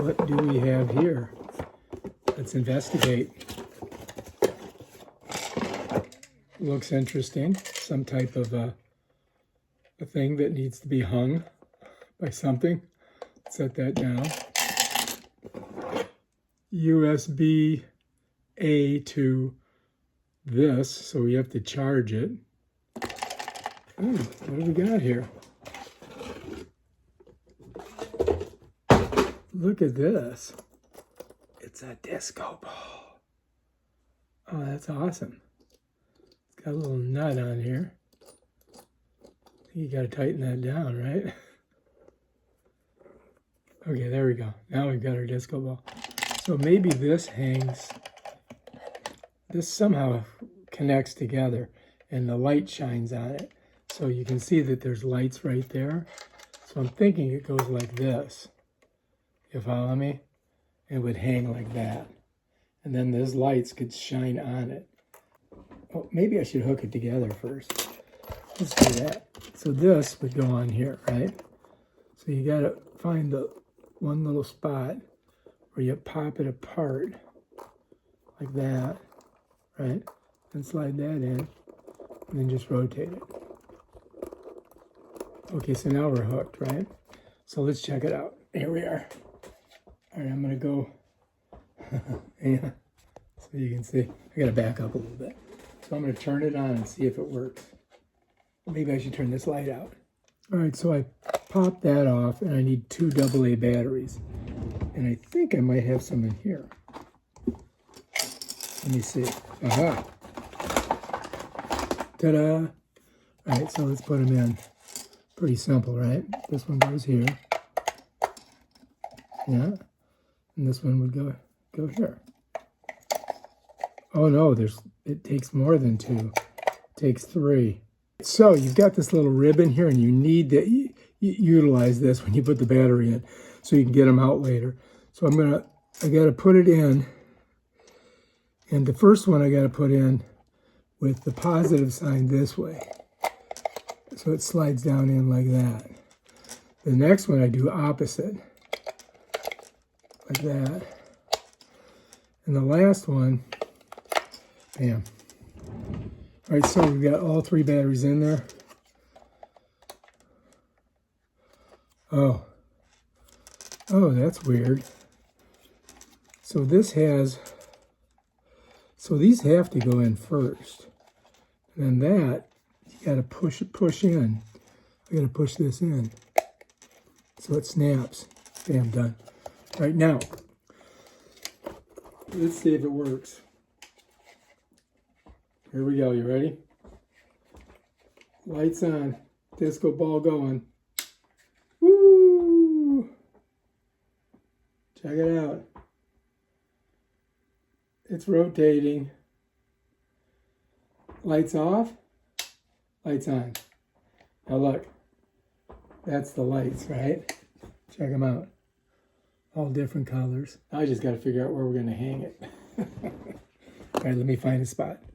What do we have here? Let's investigate. Looks interesting. Some type of a thing that needs to be hung by something. Set that down. USB-A to this, so we have to charge it. Ooh, what do we got here? Look at this. It's a disco ball. Oh, that's awesome. It's got a little nut on here. You got to tighten that down, right? Okay, there we go. Now we've got our disco ball. So maybe this hangs, this somehow connects together and the light shines on it. So you can see that there's lights right there. So I'm thinking it goes like this. You follow me? It would hang like that. And then those lights could shine on it. Oh, maybe I should hook it together first. Let's do that. So this would go on here, right? So you got to find the one little spot where you pop it apart like that, right? And slide that in, and then just rotate it. Okay, so now we're hooked, right? So let's check it out. Here we are. All right, I'm gonna go, yeah, so you can see. I gotta back up a little bit. So I'm gonna turn it on and see if it works. Maybe I should turn this light out. All right, so I popped that off, and I need 2 AA batteries. And I think I might have some in here. Let me see. Aha. Ta-da. All right, so let's put them in. Pretty simple, right? This one goes here. Yeah. And this one would go here. Oh no, it takes more than 2. It takes 3. So you've got this little ribbon here, and you need to utilize this when you put the battery in, so you can get them out later. So I got to put it in, and the first one I got to put in with the positive sign this way, so it slides down in like that. The next one I do opposite, like that, and the last one, bam. All right, so we've got all 3 batteries in there. Oh, that's weird. So these have to go in first. And then that, you gotta push in. I gotta push this in. So it snaps. Bam, done. All right, now, let's see if it works. Here we go, you ready? Lights on, disco ball going. Woo! Check it out. It's rotating. Lights off, lights on. Now look, that's the lights, right? Check them out. All different colors. Now I just got to figure out where we're going to hang it. All right, let me find a spot.